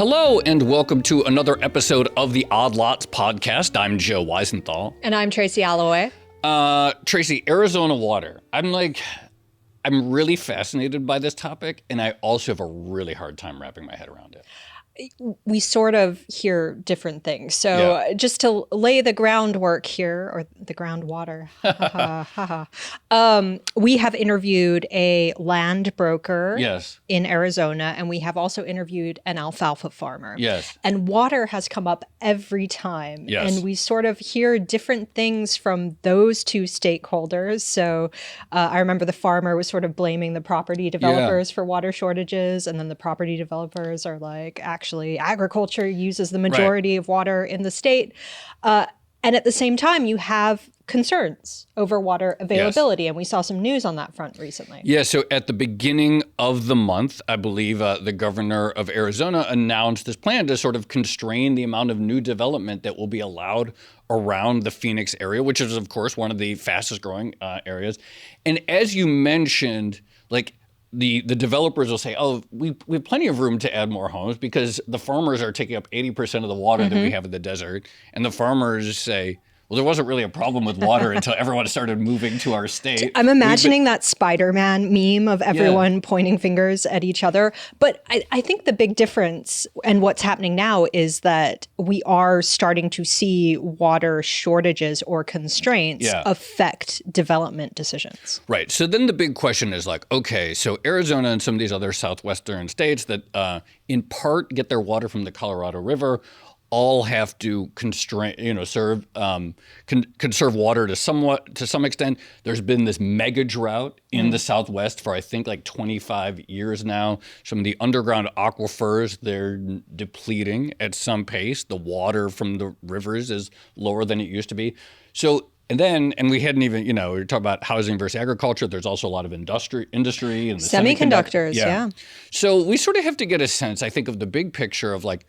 Hello and welcome to another episode of the Odd Lots podcast. I'm Joe Weisenthal. And I'm Tracy Alloway. Tracy, Arizona water. I'm really fascinated by this topic, and I also have a really hard time wrapping my head around it. We sort of hear different things. So just to lay the groundwork here, or the groundwater, we have interviewed a land broker in Arizona, and we have also interviewed an alfalfa farmer. Yes. And water has come up every time. Yes. And we sort of hear different things from those two stakeholders. So I remember the farmer was sort of blaming the property developers for water shortages, and then the property developers are like, actually, agriculture uses the majority of water in the state. And at the same time, you have concerns over water availability. And we saw some news on that front recently. Yeah, so at the beginning of the month, I believe the governor of Arizona announced this plan to sort of constrain the amount of new development that will be allowed around the Phoenix area, which is, of course, one of the fastest growing areas. And as you mentioned, like, the developers will say, oh, we have plenty of room to add more homes because the farmers are taking up 80% of the water that we have in the desert. And the farmers say, well, there wasn't really a problem with water until everyone started moving to our state. I'm imagining that Spider-Man meme of everyone pointing fingers at each other. But I think the big difference and what's happening now is that we are starting to see water shortages or constraints affect development decisions. Right. So then the big question is like, okay, so Arizona and some of these other southwestern states that in part get their water from the Colorado River all have to constrain, conserve water to some extent. There's been this mega drought in the Southwest for I think like 25 years now. Some of the underground aquifers, they're depleting at some pace. The water from the rivers is lower than it used to be. So and we hadn't even, we were talking about housing versus agriculture. There's also a lot of industry and the semiconductors. Yeah. So we sort of have to get a sense, I think, of the big picture of like,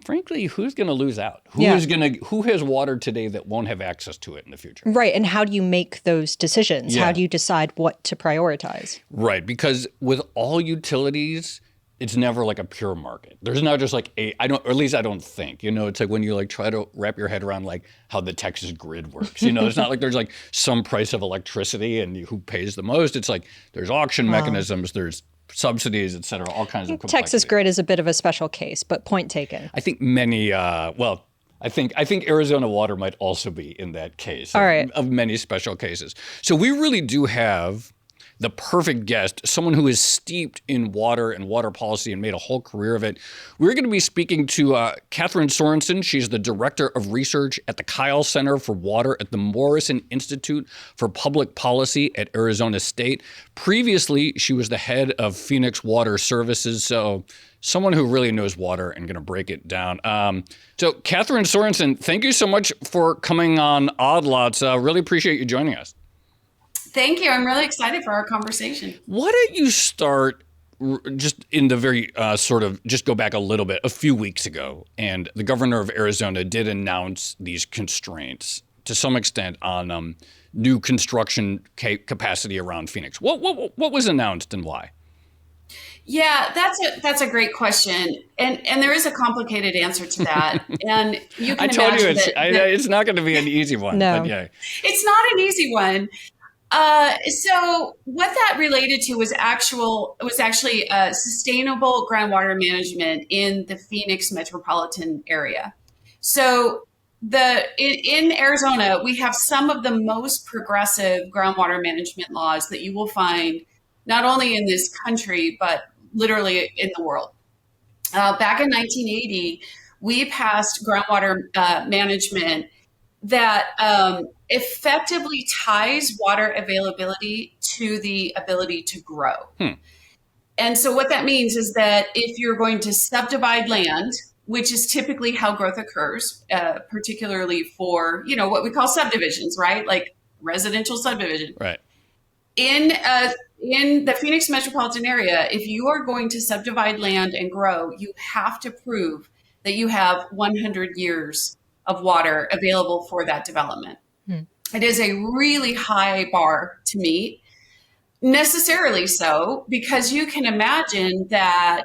frankly, who's going to lose out? Who has water today that won't have access to it in the future? Right. And how do you make those decisions? How do you decide what to prioritize? Right. Because with all utilities, it's never like a pure market. There's not just like I don't think, it's like when you like try to wrap your head around like how the Texas grid works, it's not like there's like some price of electricity and who pays the most. It's like there's auction mechanisms, there's subsidies, et cetera, all kinds of complexity. Texas grid is a bit of a special case, but point taken. I think many, I think Arizona water might also be in that case of many special cases. So we really do have the perfect guest, someone who is steeped in water and water policy and made a whole career of it. We're going to be speaking to Kathryn Sorensen. She's the Director of Research at the Kyl Center for Water at the Morrison Institute for Public Policy at Arizona State. Previously, she was the head of Phoenix Water Services, so someone who really knows water and going to break it down. So Kathryn Sorensen, thank you so much for coming on Odd Lots. Really appreciate you joining us. Thank you. I'm really excited for our conversation. Why don't you start just in the very just go back a little bit, a few weeks ago, and the governor of Arizona did announce these constraints to some extent on new construction capacity around Phoenix. What was announced and why? Yeah, that's a great question, and there is a complicated answer to that. And you can it's not going to be an easy one. No, but yeah, it's not an easy one. So what that related to was actually sustainable groundwater management in the Phoenix metropolitan area. So in Arizona, we have some of the most progressive groundwater management laws that you will find not only in this country, but literally in the world. Back in 1980, we passed groundwater management that effectively ties water availability to the ability to grow. And so what that means is that if you're going to subdivide land, which is typically how growth occurs, particularly for, what we call subdivisions, right? Like residential subdivision. Right. In the Phoenix metropolitan area, if you are going to subdivide land and grow, you have to prove that you have 100 years of water available for that development. It is a really high bar to meet, necessarily so, because you can imagine that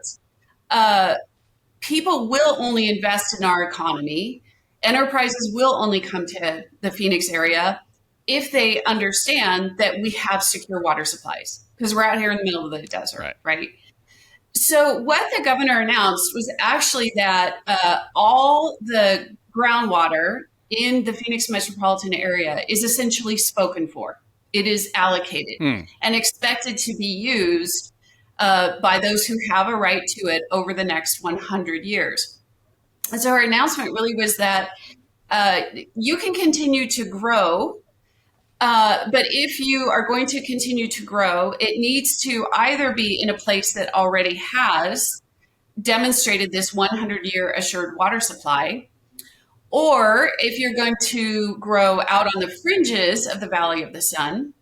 people will only invest in our economy. Enterprises will only come to the Phoenix area if they understand that we have secure water supplies, because we're out here in the middle of the desert, right? So what the governor announced was actually that all the groundwater in the Phoenix metropolitan area is essentially spoken for. It is allocated and expected to be used by those who have a right to it over the next 100 years. And so her announcement really was that you can continue to grow, but if you are going to continue to grow, it needs to either be in a place that already has demonstrated this 100-year assured water supply, or if you're going to grow out on the fringes of the Valley of the Sun,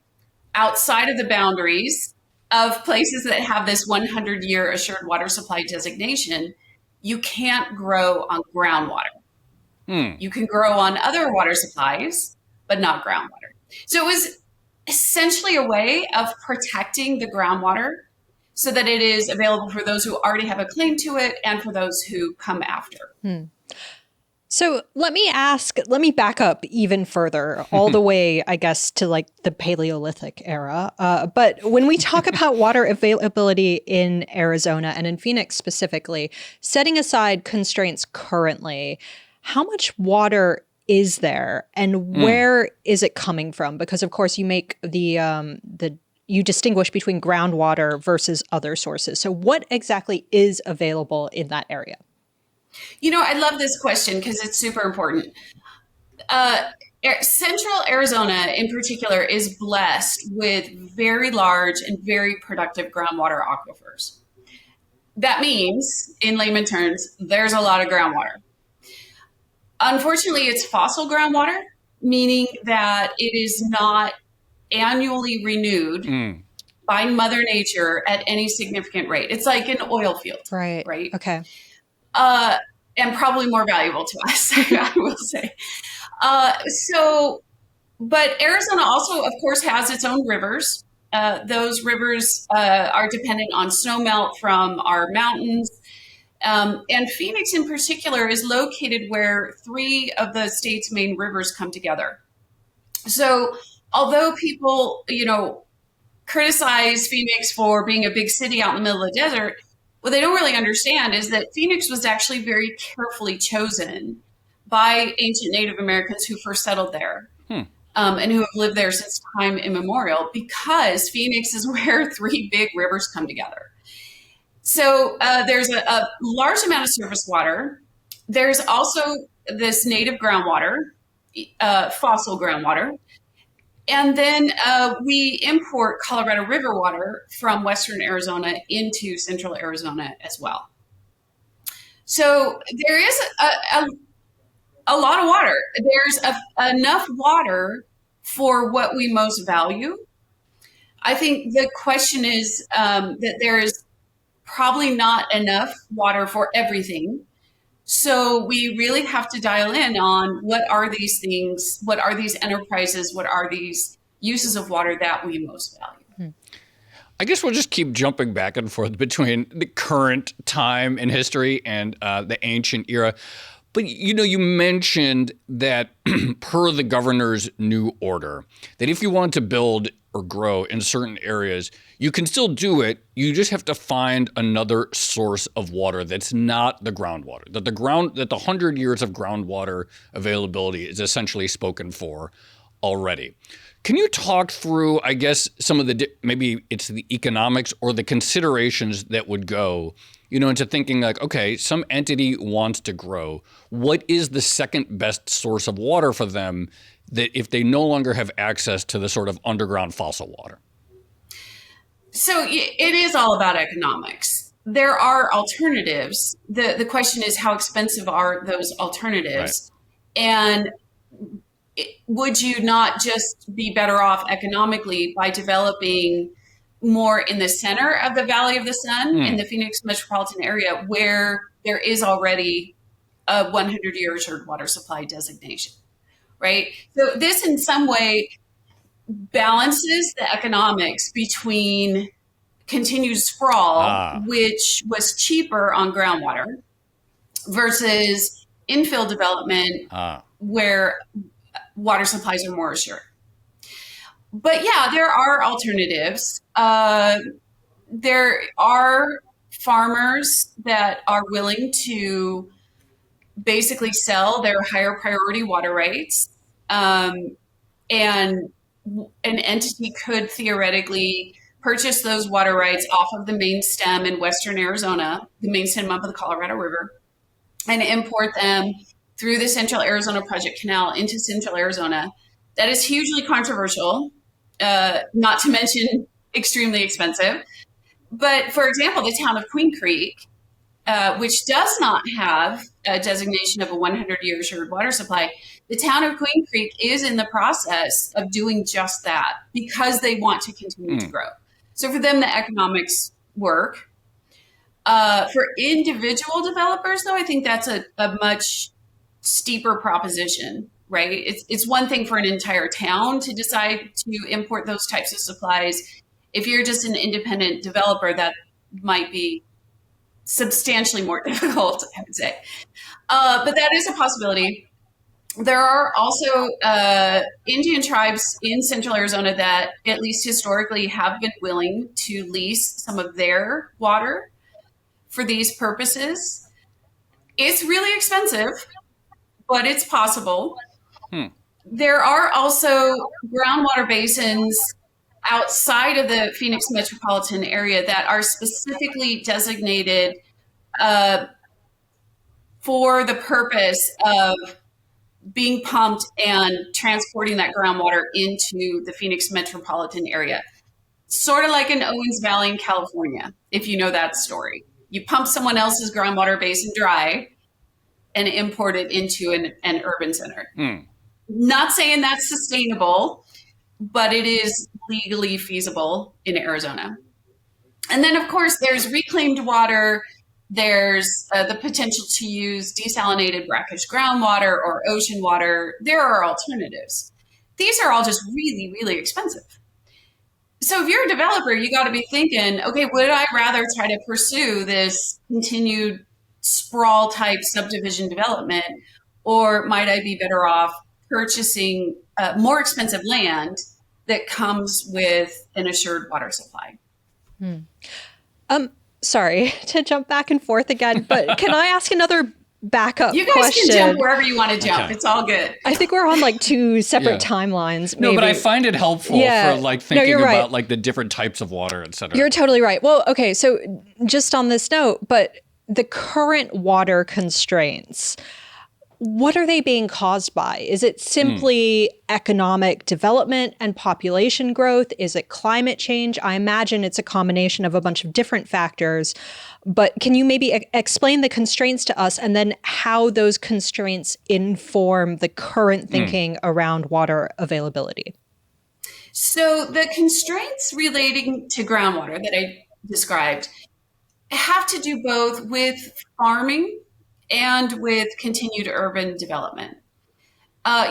outside of the boundaries of places that have this 100-year assured water supply designation, you can't grow on groundwater. You can grow on other water supplies, but not groundwater. So it was essentially a way of protecting the groundwater so that it is available for those who already have a claim to it and for those who come after. So let me back up even further, all the way, I guess, to like the Paleolithic era. But when we talk about water availability in Arizona and in Phoenix specifically, setting aside constraints currently, how much water is there and where is it coming from? Because of course you make you distinguish between groundwater versus other sources. So what exactly is available in that area? You know, I love this question because it's super important. Central Arizona in particular is blessed with very large and very productive groundwater aquifers. That means, in layman terms, there's a lot of groundwater. Unfortunately, it's fossil groundwater, meaning that it is not annually renewed by Mother Nature at any significant rate. It's like an oil field. Right. Okay. And probably more valuable to us, I will say. But Arizona also, of course, has its own rivers. Those rivers are dependent on snowmelt from our mountains. And Phoenix in particular is located where 3 of the state's main rivers come together. So although people, criticize Phoenix for being a big city out in the middle of the desert, what they don't really understand is that Phoenix was actually very carefully chosen by ancient Native Americans who first settled there and who have lived there since time immemorial, because Phoenix is where 3 big rivers come together. So there's a large amount of surface water. There's also this native groundwater, fossil groundwater. And then we import Colorado River water from Western Arizona into Central Arizona as well. So there is a lot of water. There's enough water for what we most value. I think the question is that there is probably not enough water for everything. So we really have to dial in on what are these things, what are these enterprises, what are these uses of water that we most value. I guess we'll just keep jumping back and forth between the current time in history and the ancient era. But, you mentioned that per the governor's new order, that if you want to build or grow in certain areas, you can still do it. You just have to find another source of water that's not the groundwater. That the 100 years of groundwater availability is essentially spoken for already. Can you talk through, I guess, some of maybe it's the economics or the considerations that would go, into thinking like, okay, some entity wants to grow. What is the second best source of water for them that if they no longer have access to the sort of underground fossil water? So it is all about economics. There are alternatives. The question is, how expensive are those alternatives? Right. And would you not just be better off economically by developing more in the center of the Valley of the Sun, in the Phoenix metropolitan area, where there is already a 100-year assured water supply designation, right? So this in some way balances the economics between continued sprawl, which was cheaper on groundwater, versus infill development where water supplies are more assured. But yeah, there are alternatives. There are farmers that are willing to basically sell their higher priority water rights. And an entity could theoretically purchase those water rights off of the main stem in western Arizona, the main stem of the Colorado River, and import them through the Central Arizona Project Canal into Central Arizona. That is hugely controversial, not to mention extremely expensive. But for example, the town of Queen Creek, which does not have a designation of a 100-year assured water supply, the town of Queen Creek is in the process of doing just that because they want to continue to grow. So for them, the economics work. For individual developers, though, I think that's a much steeper proposition, right? It's one thing for an entire town to decide to import those types of supplies. If you're just an independent developer, that might be substantially more difficult, I would say. But that is a possibility. There are also Indian tribes in Central Arizona that, at least historically, have been willing to lease some of their water for these purposes. It's really expensive, but it's possible. There are also groundwater basins outside of the Phoenix metropolitan area that are specifically designated for the purpose of being pumped and transporting that groundwater into the Phoenix metropolitan area. Sort of like in Owens Valley in California, if you know that story. You pump someone else's groundwater basin dry and import it into an urban center. Not saying that's sustainable, but it is legally feasible in Arizona. And then, of course, there's reclaimed water. There's the potential to use desalinated brackish groundwater or ocean water. There are alternatives. These are all just really, really expensive. So if you're a developer, you got to be thinking, okay, would I rather try to pursue this continued sprawl type subdivision development, or might I be better off purchasing more expensive land that comes with an assured water supply? Sorry to jump back and forth again, but can I ask another backup question? You guys can jump wherever you want to jump. Okay. It's all good. I think we're on like two separate timelines. Maybe. No, but I find it helpful for like thinking about like the different types of water, et cetera. You're totally right. Well, okay. So just on this note, but the current water constraints, what are they being caused by? Is it simply economic development and population growth? Is it climate change? I imagine it's a combination of a bunch of different factors. But can you maybe explain the constraints to us and then how those constraints inform the current thinking around water availability? So the constraints relating to groundwater that I described have to do both with farming and with continued urban development.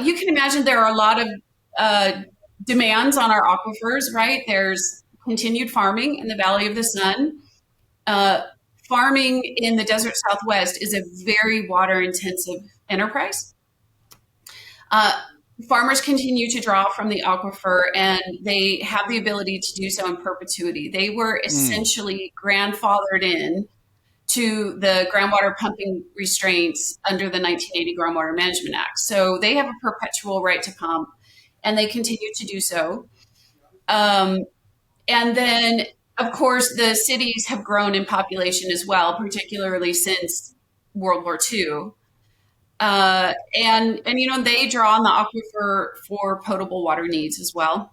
You can imagine there are a lot of demands on our aquifers, right? There's continued farming in the Valley of the Sun. Farming in the desert Southwest is a very water intensive enterprise. Farmers continue to draw from the aquifer, and they have the ability to do so in perpetuity. They were essentially grandfathered in to the groundwater pumping restraints under the 1980 Groundwater Management Act. So they have a perpetual right to pump, and they continue to do so. And then, of course, the cities have grown in population as well, particularly since World War II. And you know, they draw on the aquifer for potable water needs as well.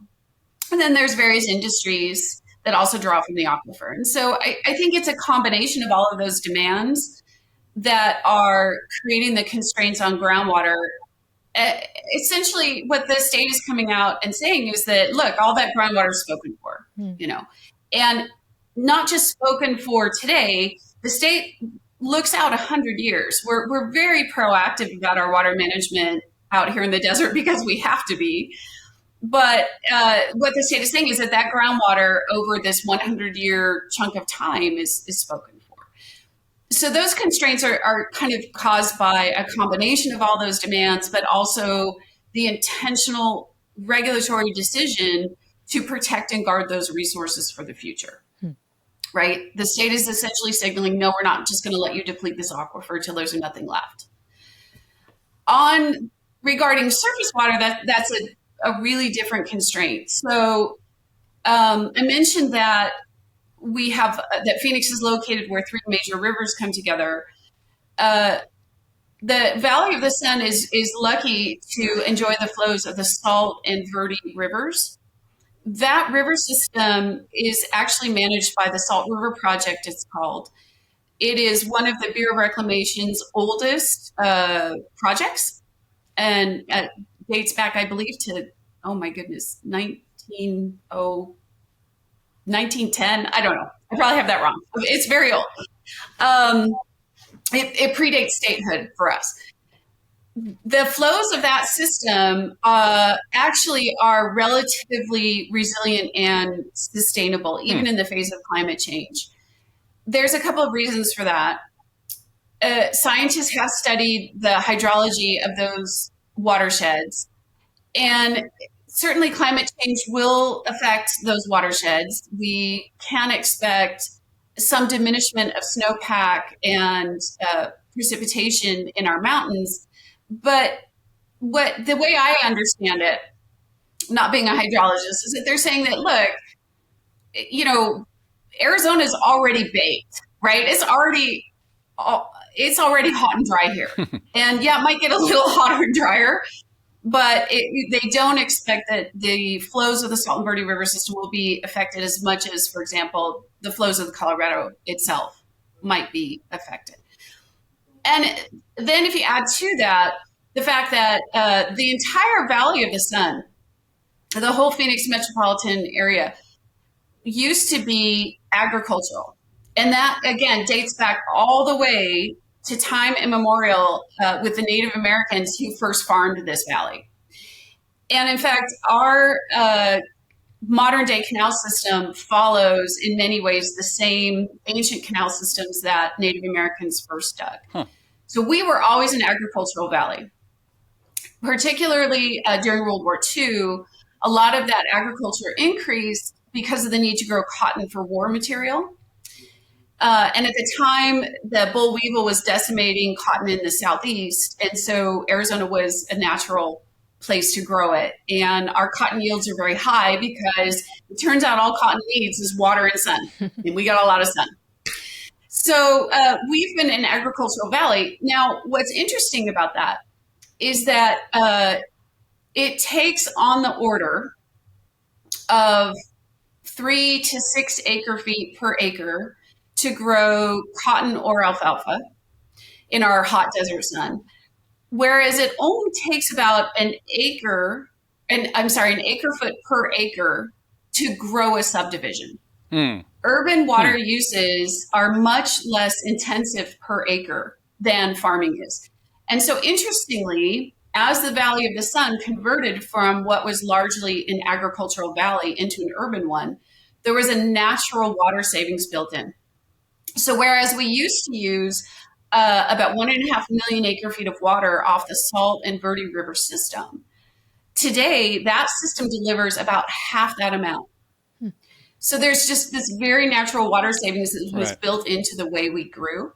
And then there's various industries that also draw from the aquifer. And so I think it's a combination of all of those demands that are creating the constraints on groundwater. Essentially, what the state is coming out and saying is that, look, all that groundwater is spoken for, you know, and not just spoken for today. The state looks out 100 years. We're very proactive about our water management out here in the desert because we have to be. But what the state is saying is that that groundwater over this 100-year chunk of time is spoken for. So those constraints are kind of caused by a combination of all those demands, but also the intentional regulatory decision to protect and guard those resources for the future. Right? The state is essentially signaling, no, we're not just going to let you deplete this aquifer till there's nothing left. Regarding surface water, that's a really different constraint. So I mentioned that we have that Phoenix is located where three major rivers come together. The Valley of the Sun is lucky to enjoy the flows of the Salt and Verde rivers. That river system is actually managed by the Salt River Project, it's called. It is one of the Bureau of Reclamation's oldest projects, and dates back, I believe, to, oh my goodness, 1910. I don't know. I probably have that wrong. It's very old. It predates statehood for us. The flows of that system actually are relatively resilient and sustainable, even in the face of climate change. There's a couple of reasons for that. Scientists have studied the hydrology of those watersheds, and certainly climate change will affect those watersheds. We can expect some diminishment of snowpack and precipitation in our mountains. But the way I understand it, not being a hydrologist, is that they're saying that, look, Arizona is already baked, right? It's already hot and dry here. And yeah, it might get a little hotter and drier, but they don't expect that the flows of the Salt and Verde River system will be affected as much as, for example, the flows of the Colorado itself might be affected. And then if you add to that the fact that the entire Valley of the Sun, the whole Phoenix metropolitan area, used to be agricultural. And that, again, dates back all the way to time immemorial with the Native Americans who first farmed this valley. And in fact, our modern day canal system follows in many ways the same ancient canal systems that Native Americans first dug. Huh. So we were always an agricultural valley. Particularly during World War II, a lot of that agriculture increased because of the need to grow cotton for war material. And at the time, the boll weevil was decimating cotton in the southeast. And so Arizona was a natural place to grow it. And our cotton yields are very high because it turns out all cotton needs is water and sun. And we got a lot of sun. So we've been an agricultural valley. Now, what's interesting about that is that it takes on the order of 3 to 6 acre feet per acre to grow cotton or alfalfa in our hot desert sun, whereas it only takes about an acre foot per acre to grow a subdivision. Urban water uses are much less intensive per acre than farming is. And so interestingly, as the Valley of the Sun converted from what was largely an agricultural valley into an urban one, there was a natural water savings built in. So whereas we used to use about 1.5 million acre feet of water off the Salt and Verde River system, today that system delivers about half that amount. So there's just this very natural water savings that was built into the way we grew.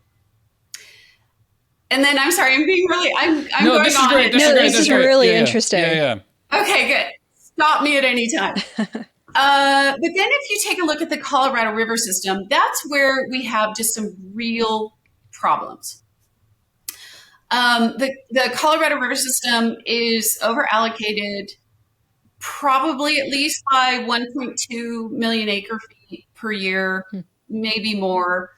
And then I'm sorry, I'm being really, I'm no, going this on. Is great. This is really interesting. Yeah. Okay, good. Stop me at any time. But then if you take a look at the Colorado River system, that's where we have just some real problems. The Colorado River system is over-allocated probably at least by 1.2 million acre feet per year, maybe more.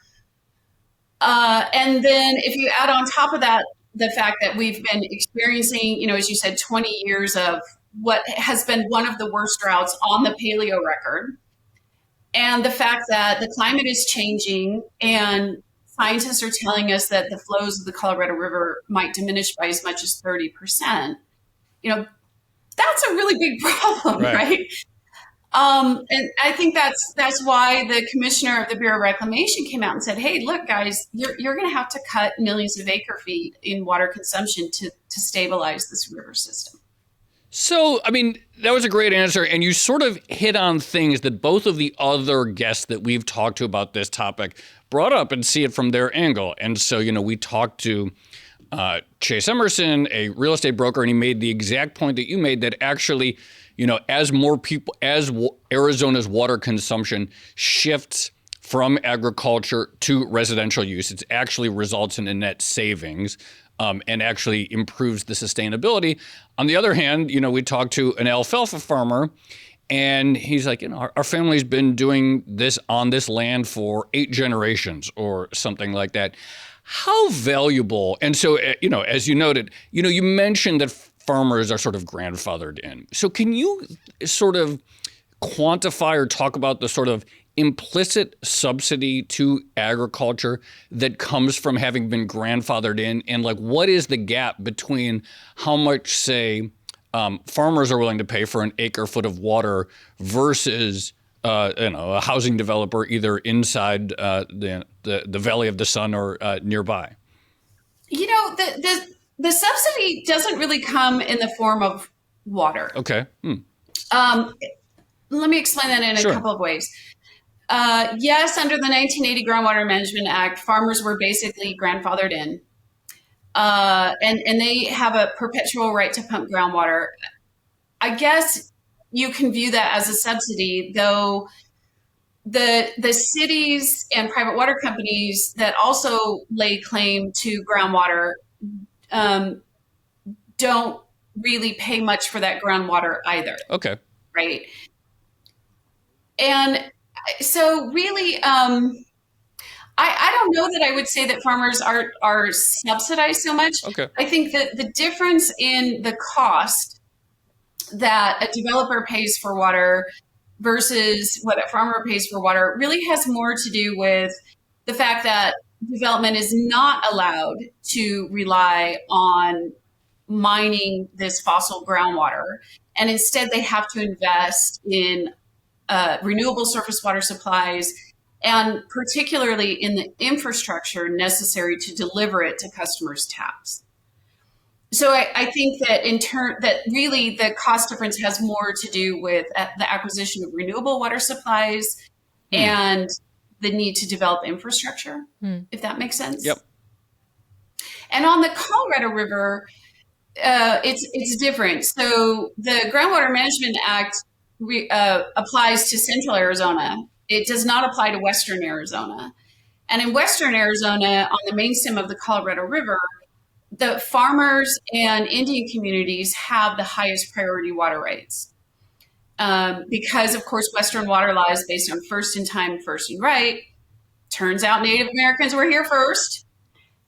And then if you add on top of that, the fact that we've been experiencing, as you said, 20 years of what has been one of the worst droughts on the paleo record, and the fact that the climate is changing and scientists are telling us that the flows of the Colorado River might diminish by as much as 30%, that's a really big problem, right? And I think that's why the commissioner of the Bureau of Reclamation came out and said, "Hey, look, guys, you're going to have to cut millions of acre feet in water consumption to stabilize this river system." So, I mean, that was a great answer. And you sort of hit on things that both of the other guests that we've talked to about this topic brought up and see it from their angle. And so, we talked to Chase Emerson, a real estate broker, and he made the exact point that you made, that actually, as more people, as Arizona's water consumption shifts from agriculture to residential use, it actually results in a net savings. And actually improves the sustainability. On the other hand, we talked to an alfalfa farmer, and he's like, our family's been doing this on this land for 8 generations or something like that. How valuable? And so, as you noted, you mentioned that farmers are sort of grandfathered in. So can you sort of quantify or talk about the sort of implicit subsidy to agriculture that comes from having been grandfathered in, and like what is the gap between how much, say, farmers are willing to pay for an acre foot of water versus a housing developer either inside the Valley of the Sun or nearby? The subsidy doesn't really come in the form of water. Okay. Let me explain that in a couple of ways. Yes, under the 1980 Groundwater Management Act, farmers were basically grandfathered in, and they have a perpetual right to pump groundwater. I guess you can view that as a subsidy, though the cities and private water companies that also lay claim to groundwater don't really pay much for that groundwater either. Okay. Right. And so really, I don't know that I would say that farmers are subsidized so much. Okay. I think that the difference in the cost that a developer pays for water versus what a farmer pays for water really has more to do with the fact that development is not allowed to rely on mining this fossil groundwater. And instead they have to invest in renewable surface water supplies, and particularly in the infrastructure necessary to deliver it to customers' taps. So I think that that really the cost difference has more to do with the acquisition of renewable water supplies and the need to develop infrastructure, if that makes sense. Yep. And on the Colorado River, it's different. So the Groundwater Management Act applies to central Arizona. It does not apply to western Arizona. And in western Arizona, on the main stem of the Colorado River, the farmers and Indian communities have the highest priority water rights. Because, of course, Western water law is based on first in time, first in right. Turns out Native Americans were here first.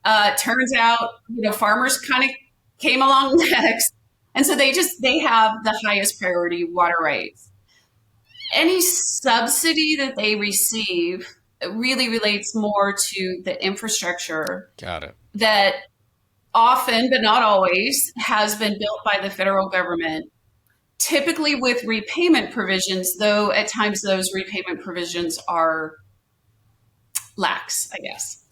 Turns out, farmers kind of came along next. And so they have the highest priority water rights. Any subsidy that they receive really relates more to the infrastructure. Got it. That often, but not always, has been built by the federal government, typically with repayment provisions, though at times those repayment provisions are lax, I guess.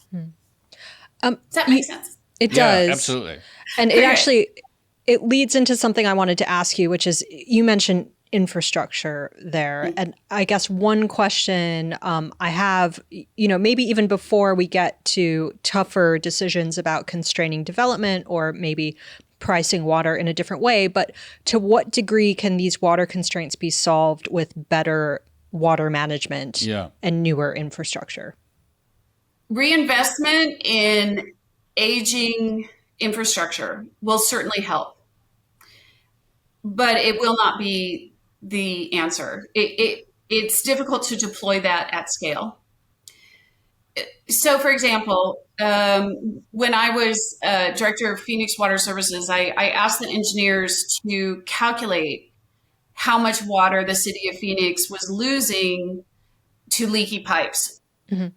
Does that make sense? It does. Yeah, absolutely. And it leads into something I wanted to ask you, which is you mentioned infrastructure there. And I guess one question I have, maybe even before we get to tougher decisions about constraining development or maybe pricing water in a different way, but to what degree can these water constraints be solved with better water management and newer infrastructure? Reinvestment in aging infrastructure will certainly help, but it will not be the answer. It's difficult to deploy that at scale. So, for example, when I was director of Phoenix Water Services, I asked the engineers to calculate how much water the city of Phoenix was losing to leaky pipes. Mm-hmm.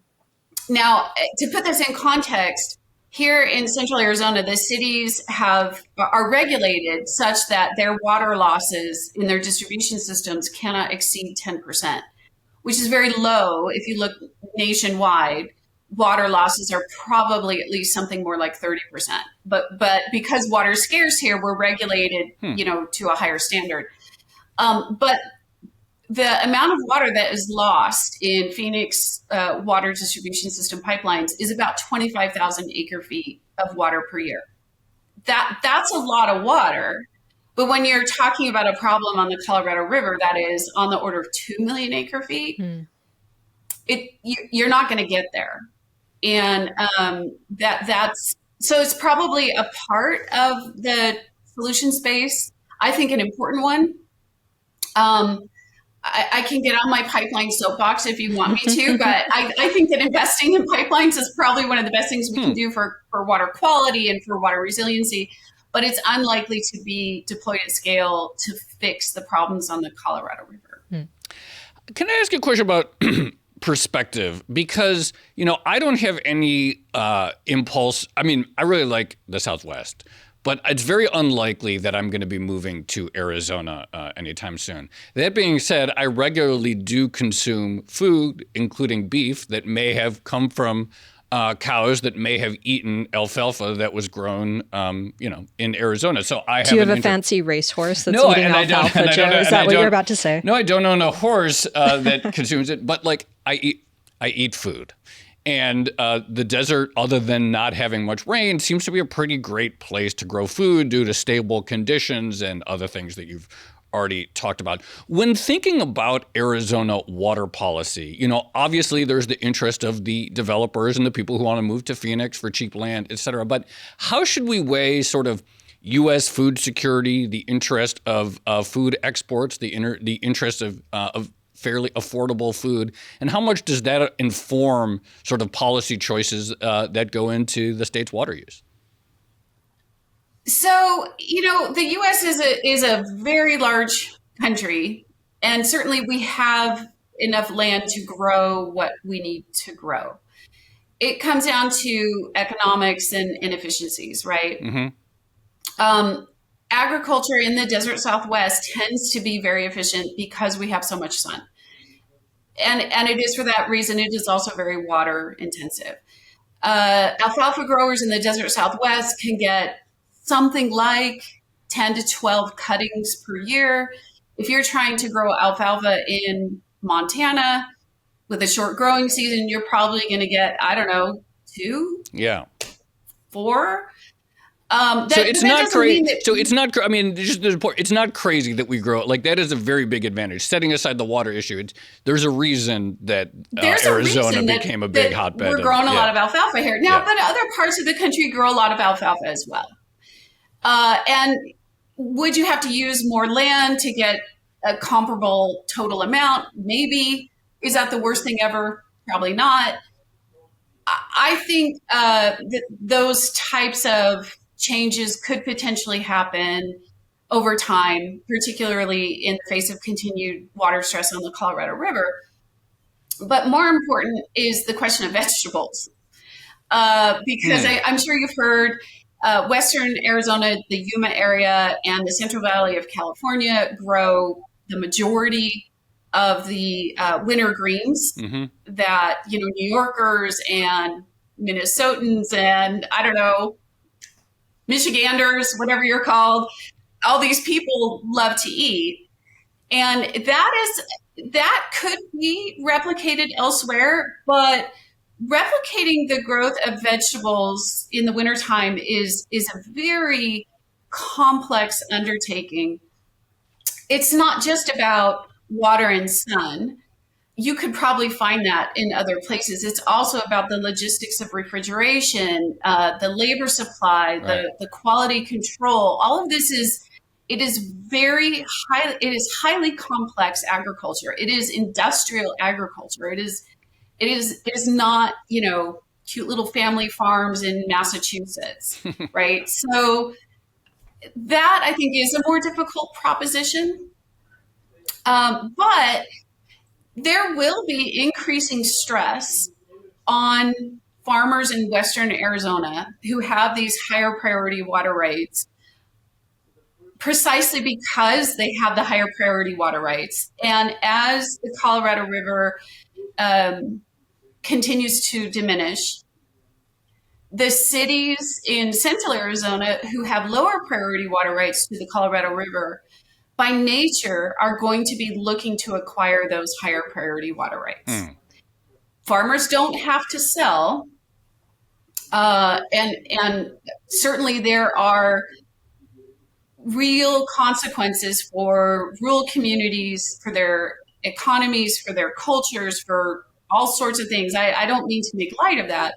Now, to put this in context, Here in central Arizona, the cities are regulated such that their water losses in their distribution systems cannot exceed 10%, which is very low. If you look nationwide, water losses are probably at least something more like 30%. But because water is scarce here, we're regulated, to a higher standard. But the amount of water that is lost in Phoenix water distribution system pipelines is about 25,000 acre feet of water per year. That's a lot of water. But when you're talking about a problem on the Colorado River that is on the order of 2 million acre feet, you're not going to get there. And so it's probably a part of the solution space. I think an important one. I can get on my pipeline soapbox if you want me to, but I think that investing in pipelines is probably one of the best things we can do for water quality and for water resiliency, but it's unlikely to be deployed at scale to fix the problems on the Colorado River. Can I ask you a question about perspective? Because, I don't have any impulse. I mean, I really like the Southwest, but it's very unlikely that I'm going to be moving to Arizona anytime soon. That being said, I regularly do consume food, including beef, that may have come from cows that may have eaten alfalfa that was grown, in Arizona. So I do you have a fancy racehorse that's eating alfalfa, Joe? Is that what you're about to say? No, I don't own a horse that consumes it, but I eat food. And the desert, other than not having much rain, seems to be a pretty great place to grow food due to stable conditions and other things that you've already talked about. When thinking about Arizona water policy, obviously there's the interest of the developers and the people who want to move to Phoenix for cheap land, et cetera. But how should we weigh sort of U.S. food security, the interest of food exports, the interest of fairly affordable food, and how much does that inform sort of policy choices that go into the state's water use? So, the U.S. is a very large country, and certainly we have enough land to grow what we need to grow. It comes down to economics and inefficiencies, right? Agriculture in the desert Southwest tends to be very efficient because we have so much sun. And it is for that reason, it is also very water intensive. Alfalfa growers in the desert Southwest can get something like 10 to 12 cuttings per year. If you're trying to grow alfalfa in Montana with a short growing season, you're probably going to get, 2, 4. So it's not crazy. So it's not. I mean, it's not crazy that we grow. That is a very big advantage. Setting aside the water issue, there's a reason that Arizona became a big hotbed. We're growing a lot of alfalfa here now, but other parts of the country grow a lot of alfalfa as well. And would you have to use more land to get a comparable total amount? Maybe. Is that the worst thing ever? Probably not. I think that those types of changes could potentially happen over time, particularly in the face of continued water stress on the Colorado River. But more important is the question of vegetables. Because I'm sure you've heard Western Arizona, the Yuma area, and the Central Valley of California grow the majority of the winter greens that, New Yorkers and Minnesotans and Michiganders, whatever you're called, all these people love to eat. And that could be replicated elsewhere, but replicating the growth of vegetables in the wintertime is a very complex undertaking. It's not just about water and sun. You could probably find that in other places. It's also about the logistics of refrigeration, the labor supply, the quality control. All of this is highly complex agriculture. It is industrial agriculture. It is not, cute little family farms in Massachusetts, right? So that I think is a more difficult proposition. But there will be increasing stress on farmers in Western Arizona who have these higher priority water rights precisely because they have the higher priority water rights. And as the Colorado River continues to diminish, the cities in Central Arizona who have lower priority water rights to the Colorado River, by nature, are going to be looking to acquire those higher priority water rights. Farmers don't have to sell, and certainly there are real consequences for rural communities, for their economies, for their cultures, for all sorts of things. I don't mean to make light of that,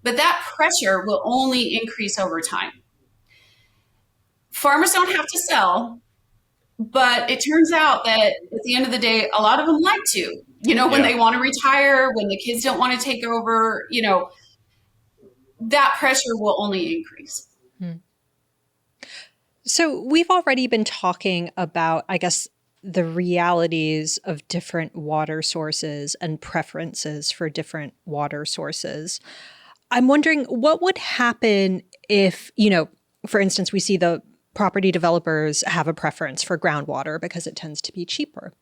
but that pressure will only increase over time. Farmers don't have to sell, but it turns out that at the end of the day, a lot of them like to, when they want to retire, when the kids don't want to take over, that pressure will only increase. So we've already been talking about, I guess, the realities of different water sources and preferences for different water sources. I'm wondering what would happen if, for instance, we see the property developers have a preference for groundwater because it tends to be cheaper.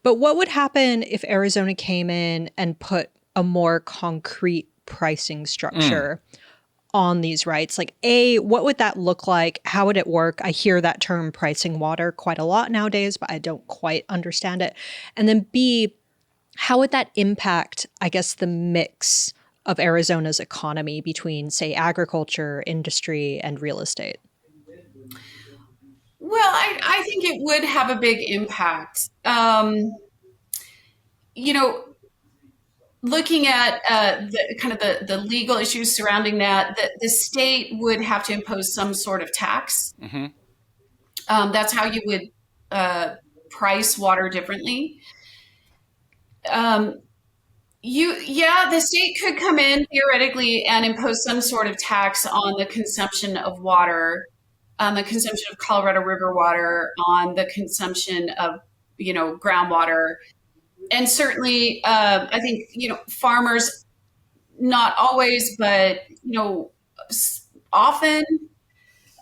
But what would happen if Arizona came in and put a more concrete pricing structure on these rights? Like, A, what would that look like? How would it work? I hear that term pricing water quite a lot nowadays, but I don't quite understand it. And then B, how would that impact, I guess, the mix of Arizona's economy between, say, agriculture, industry, and real estate? Well, I think it would have a big impact. Looking at the legal issues surrounding that, the state would have to impose some sort of tax. That's how you would price water differently. The state could come in theoretically and impose some sort of tax on the consumption of water, on the consumption of Colorado River water, on the consumption of, groundwater. And certainly, I think, farmers, not always, but, often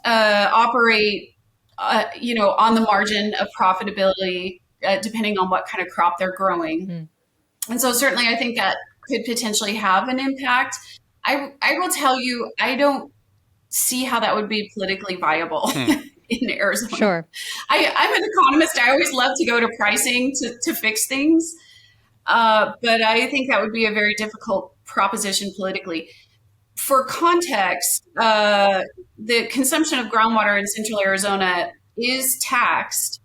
operate, on the margin of profitability, depending on what kind of crop they're growing. And so certainly I think that could potentially have an impact. I will tell you, I don't see how that would be politically viable in Arizona. Sure. I'm an economist. I always love to go to pricing to fix things. But I think that would be a very difficult proposition politically. For context, the consumption of groundwater in Central Arizona is taxed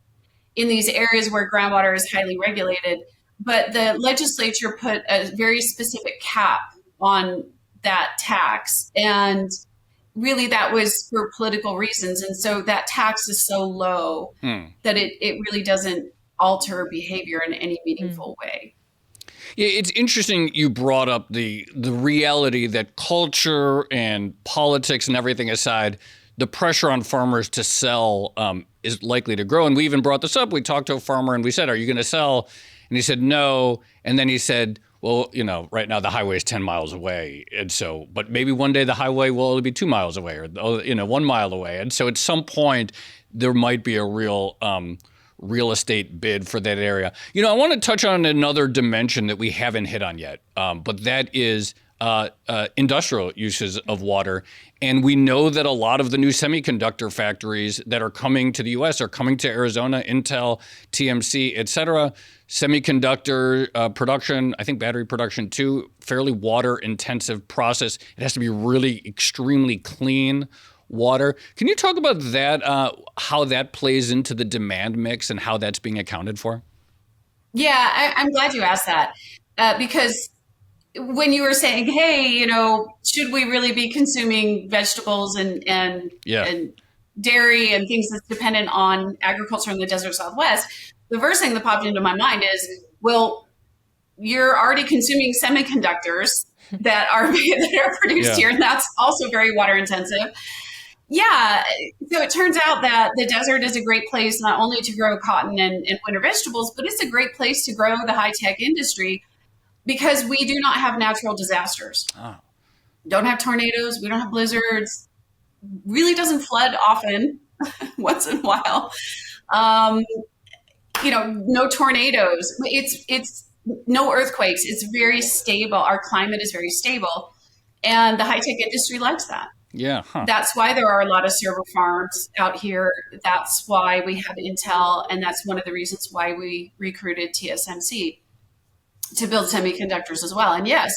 in these areas where groundwater is highly regulated, but the legislature put a very specific cap on that tax. And really that was for political reasons. And so that tax is so low that it really doesn't alter behavior in any meaningful way. Yeah, it's interesting you brought up the reality that culture and politics and everything aside, the pressure on farmers to sell is likely to grow. And we even brought this up. We talked to a farmer and we said, are you going to sell? And he said, no. And then he said, well, right now the highway is 10 miles away. And so, but maybe one day the highway will only be 2 miles away or, 1 mile away. And so at some point there might be a real estate bid for that area. I want to touch on another dimension that we haven't hit on yet, but that is industrial uses of water. And we know that a lot of the new semiconductor factories that are coming to the U.S. are coming to Arizona, Intel, TMC, et cetera. Semiconductor production, I think battery production too, fairly water intensive process. It has to be really extremely clean water. Can you talk about that, how that plays into the demand mix and how that's being accounted for? Yeah, I'm glad you asked that because when you were saying, hey, should we really be consuming vegetables and dairy and things that's dependent on agriculture in the desert Southwest, the first thing that popped into my mind is, well, you're already consuming semiconductors that are produced here, and that's also very water intensive. Yeah, so it turns out that the desert is a great place not only to grow cotton and winter vegetables, but it's a great place to grow the high-tech industry because we do not have natural disasters. don't have tornadoes, we don't have blizzards, really doesn't flood often, once in a while. No tornadoes. It's no earthquakes. It's very stable. Our climate is very stable. And the high-tech industry likes that. Yeah. Huh. That's why there are a lot of server farms out here. That's why we have Intel. And that's one of the reasons why we recruited TSMC to build semiconductors as well. And yes,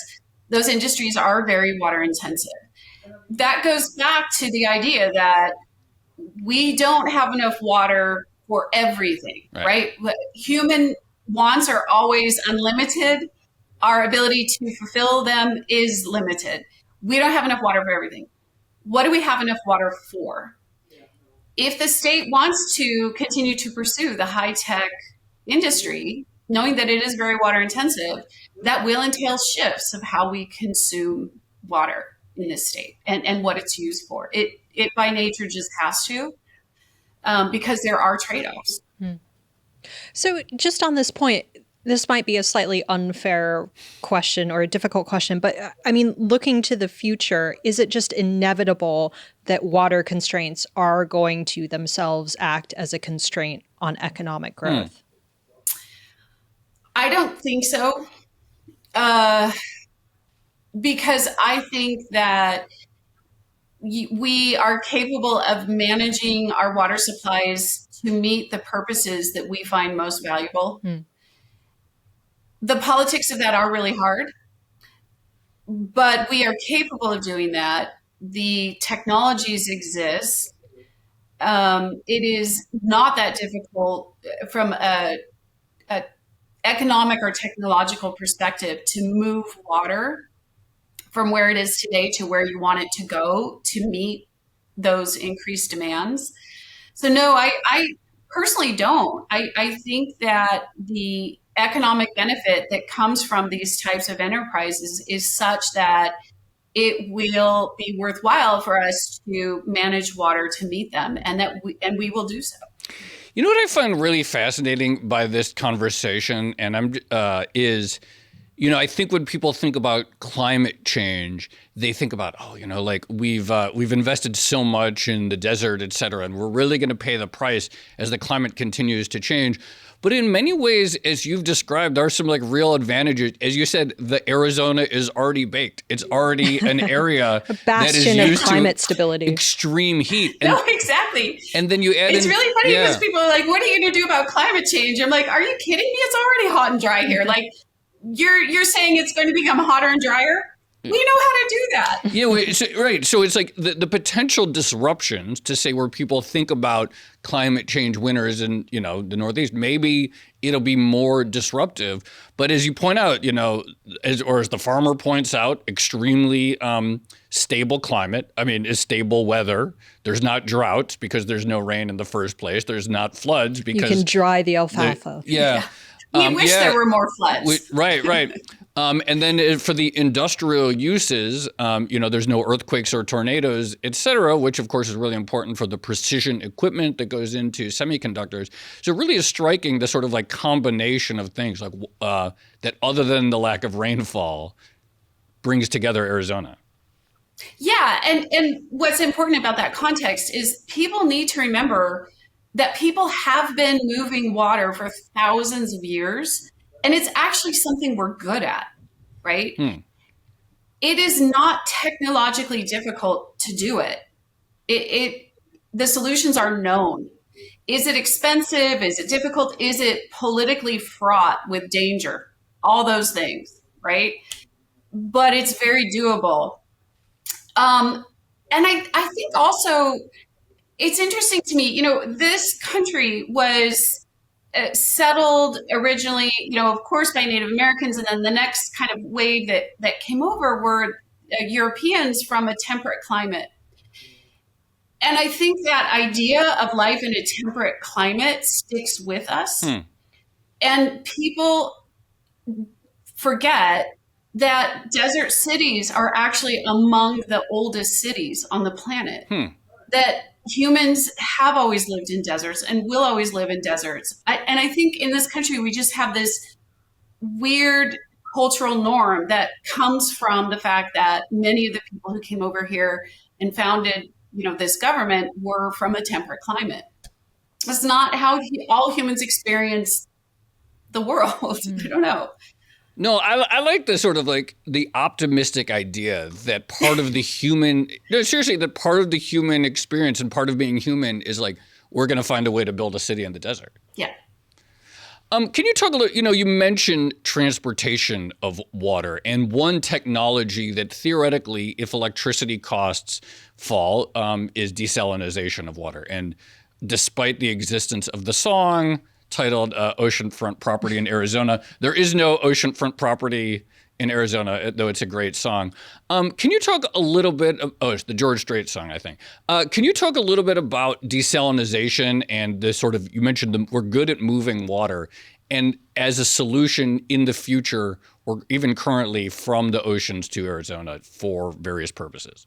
those industries are very water intensive. That goes back to the idea that we don't have enough water for everything, right? Human wants are always unlimited. Our ability to fulfill them is limited. We don't have enough water for everything. What do we have enough water for? If the state wants to continue to pursue the high-tech industry, knowing that it is very water intensive, that will entail shifts of how we consume water in this state and what it's used for. It by nature just has to, because there are trade-offs. So just on this point, this might be a slightly unfair question or a difficult question, but I mean, looking to the future, is it just inevitable that water constraints are going to themselves act as a constraint on economic growth? I don't think so. Because I think that we are capable of managing our water supplies to meet the purposes that we find most valuable. The politics of that are really hard, but we are capable of doing that. The technologies exist. It is not that difficult from a economic or technological perspective to move water from where it is today to where you want it to go to meet those increased demands. So no, I personally don't. I think that the economic benefit that comes from these types of enterprises is such that it will be worthwhile for us to manage water to meet them, and we will do so. You know what I find really fascinating by this conversation, and is, I think when people think about climate change, they think about, like we've invested so much in the desert, et cetera, and we're really going to pay the price as the climate continues to change. But in many ways, as you've described, there are some like real advantages. As you said, the Arizona is already baked. It's already an area a bastion that is used of climate to stability, extreme heat. No, exactly. And then you add it's really funny because people are like, "What are you going to do about climate change?" I'm like, "Are you kidding me? It's already hot and dry here. Like, you're saying it's going to become hotter and drier." We know how to do that. Yeah, right. So it's like the potential disruptions to say where people think about climate change winters in, the Northeast, maybe it'll be more disruptive. But as you point out, as the farmer points out, extremely stable climate. I mean, is stable weather. There's not droughts because there's no rain in the first place. There's not floods because you can dry the alfalfa. We wish there were more floods. Right. And then for the industrial uses, there's no earthquakes or tornadoes, et cetera, which of course is really important for the precision equipment that goes into semiconductors. So it really is striking the sort of like combination of things like that other than the lack of rainfall brings together Arizona. Yeah. And what's important about that context is people need to remember that people have been moving water for thousands of years, and it's actually something we're good at, right? It is not technologically difficult to do it. The solutions are known. Is it expensive? Is it difficult? Is it politically fraught with danger? All those things, right? But it's very doable. And I think also, it's interesting to me, this country was settled originally, of course, by Native Americans. And then the next kind of wave that came over were Europeans from a temperate climate. And I think that idea of life in a temperate climate sticks with us. And people forget that desert cities are actually among the oldest cities on the planet. That humans have always lived in deserts and will always live in deserts. And I think in this country, we just have this weird cultural norm that comes from the fact that many of the people who came over here and founded, this government were from a temperate climate. That's not how all humans experience the world. I don't know. No, I like the sort of like the optimistic idea that part of the human, no, seriously, that part of the human experience and part of being human is like, we're going to find a way to build a city in the desert. Yeah. Can you talk a little, you mentioned transportation of water, and one technology that theoretically, if electricity costs fall, is desalination of water. And despite the existence of the song titled Oceanfront Property in Arizona, there is no oceanfront property in Arizona, though it's a great song. Can you talk a little bit it's the George Strait song, I think. Can you talk a little bit about desalination and the sort of, you mentioned we're good at moving water, and as a solution in the future, or even currently, from the oceans to Arizona for various purposes?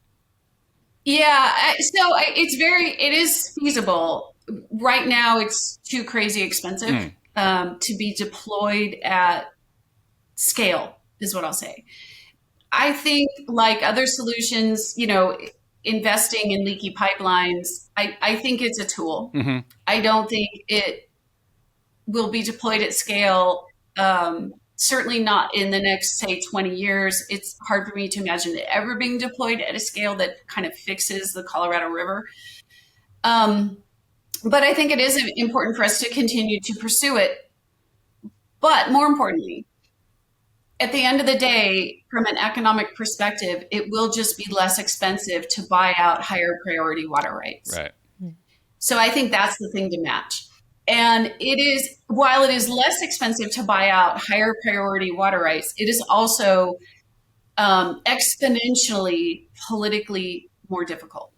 Yeah, so it is feasible. Right now, it's too crazy expensive to be deployed at scale, is what I'll say. I think, like other solutions, investing in leaky pipelines, I think it's a tool. Mm-hmm. I don't think it will be deployed at scale, certainly not in the next, say, 20 years. It's hard for me to imagine it ever being deployed at a scale that kind of fixes the Colorado River. But I think it is important for us to continue to pursue it. But more importantly, at the end of the day, from an economic perspective, it will just be less expensive to buy out higher priority water rights. Right. So I think that's the thing to match. And while it is less expensive to buy out higher priority water rights, it is also exponentially politically more difficult.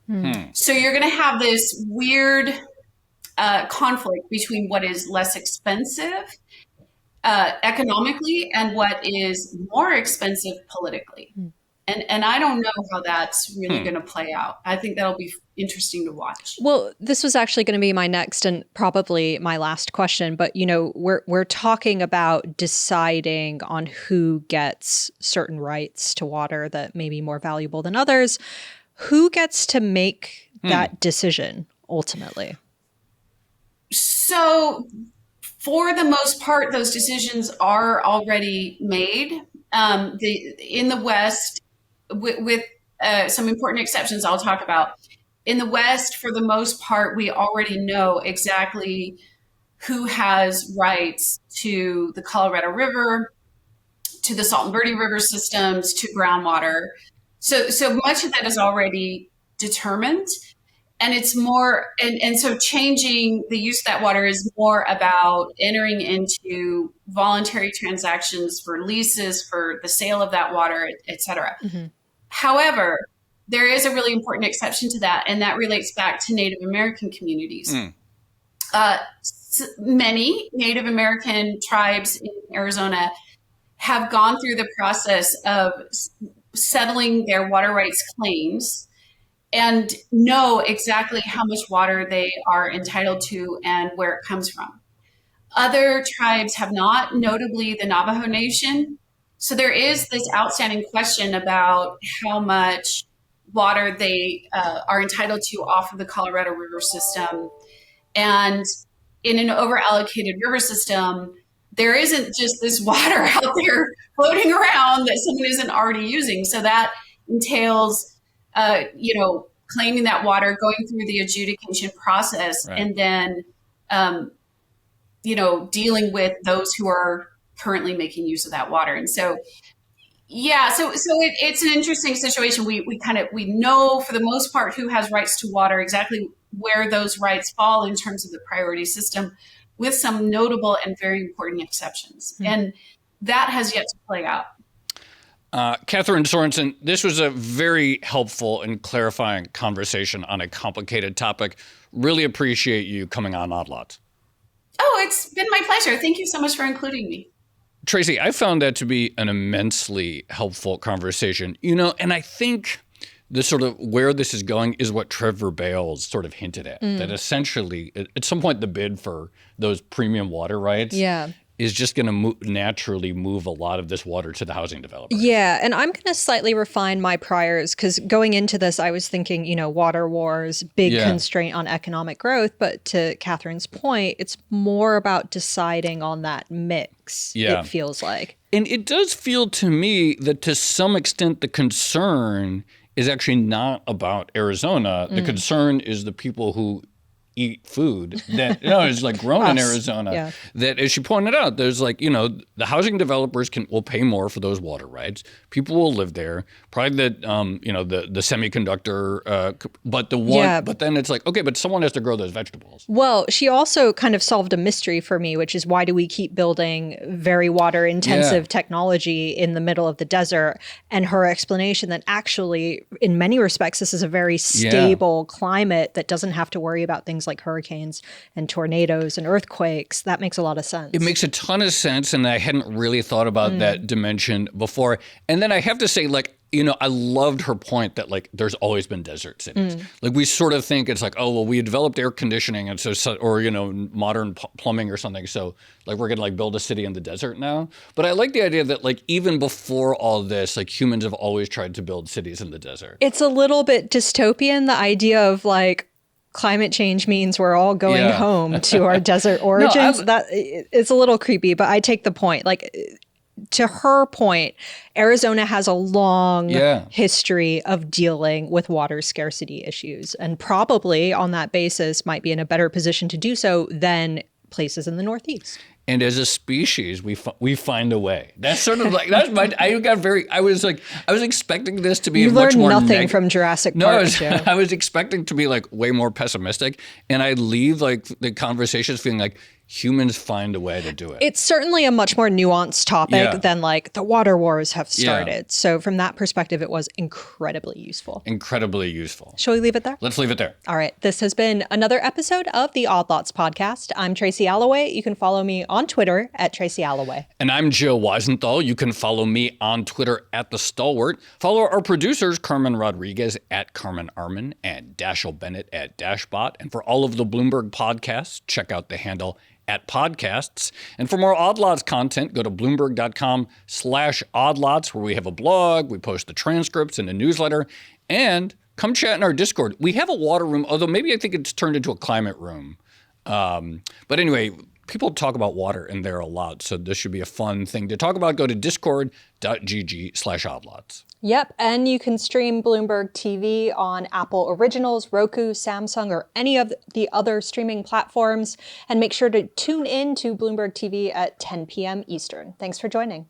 So you're going to have this weird conflict between what is less expensive economically and what is more expensive politically. And I don't know how that's really going to play out. I think that'll be interesting to watch. Well, this was actually going to be my next and probably my last question, but we're talking about deciding on who gets certain rights to water that may be more valuable than others. Who gets to make that decision ultimately? So for the most part, those decisions are already made. In the West, with some important exceptions I'll talk about. In the West, for the most part, we already know exactly who has rights to the Colorado River, to the Salt and Verde River systems, to groundwater. So much of that is already determined. And it's more, and so changing the use of that water is more about entering into voluntary transactions for leases, for the sale of that water, et cetera. Mm-hmm. However, there is a really important exception to that, and that relates back to Native American communities. Many Native American tribes in Arizona have gone through the process of settling their water rights claims and know exactly how much water they are entitled to and where it comes from. Other tribes have not, notably the Navajo Nation. So there is this outstanding question about how much water they are entitled to off of the Colorado River system. And in an over-allocated river system, there isn't just this water out there floating around that someone isn't already using. So that entails claiming that water, going through the adjudication process, right, and then, dealing with those who are currently making use of that water. And so, it's an interesting situation. We know for the most part who has rights to water, exactly where those rights fall in terms of the priority system, with some notable and very important exceptions. Mm-hmm. And that has yet to play out. Kathryn Sorensen, this was a very helpful and clarifying conversation on a complicated topic. Really appreciate you coming on Odd Lots. Oh, it's been my pleasure. Thank you so much for including me. Tracy, I found that to be an immensely helpful conversation. And I think the sort of where this is going is what Trevor Bales sort of hinted at, that essentially at some point the bid for those premium water rights is just going to naturally move a lot of this water to the housing developers. Yeah, and I'm going to slightly refine my priors because going into this, I was thinking, water wars, big constraint on economic growth. But to Kathryn's point, it's more about deciding on that mix, it feels like. And it does feel to me that to some extent the concern is actually not about Arizona. The concern is the people who eat food that is like grown in Arizona. Yeah. That, as she pointed out, there's like the housing developers will pay more for those water rights. People will live there. Probably the semiconductor, but then it's like, okay, but someone has to grow those vegetables. Well, she also kind of solved a mystery for me, which is why do we keep building very water intensive technology in the middle of the desert? And her explanation that actually, in many respects, this is a very stable climate that doesn't have to worry about things like hurricanes and tornadoes and earthquakes. That makes a lot of sense. It makes a ton of sense, and I hadn't really thought about that dimension before. And then I have to say, I loved her point that there's always been desert cities. Like we sort of think it's like, oh, well, we developed air conditioning and or modern plumbing or something. So we're going to build a city in the desert now. But I like the idea that even before all this, humans have always tried to build cities in the desert. It's a little bit dystopian, the idea of climate change means we're all going home to our desert origins. That it's a little creepy, but I take the point. To her point, Arizona has a long history of dealing with water scarcity issues, and probably on that basis might be in a better position to do so than places in the Northeast. And as a species, we find a way. That's sort of I was expecting this to be you much more learned nothing from Jurassic Park. I was expecting to be way more pessimistic, and I leave the conversations feeling like humans find a way to do it. It's certainly a much more nuanced topic than the water wars have started. Yeah. So from that perspective, it was incredibly useful. Incredibly useful. Shall we leave it there? Let's leave it there. All right. This has been another episode of the Odd Lots podcast. I'm Tracy Alloway. You can follow me on Twitter at Tracy Alloway. And I'm Joe Weisenthal. You can follow me on Twitter at The Stalwart. Follow our producers, Carmen Rodriguez at Carmen Arman and Dashiell Bennett at Dashbot. And for all of the Bloomberg podcasts, check out the handle at podcasts. And for more Odd Lots content, go to Bloomberg.com/oddlots, where we have a blog, we post the transcripts and a newsletter, and come chat in our Discord. We have a water room, although maybe I think it's turned into a climate room. But anyway, people talk about water in there a lot, so this should be a fun thing to talk about. Go to discord.gg/oddlots. Yep, and you can stream Bloomberg TV on Apple Originals, Roku, Samsung, or any of the other streaming platforms. And make sure to tune in to Bloomberg TV at 10 p.m. Eastern. Thanks for joining.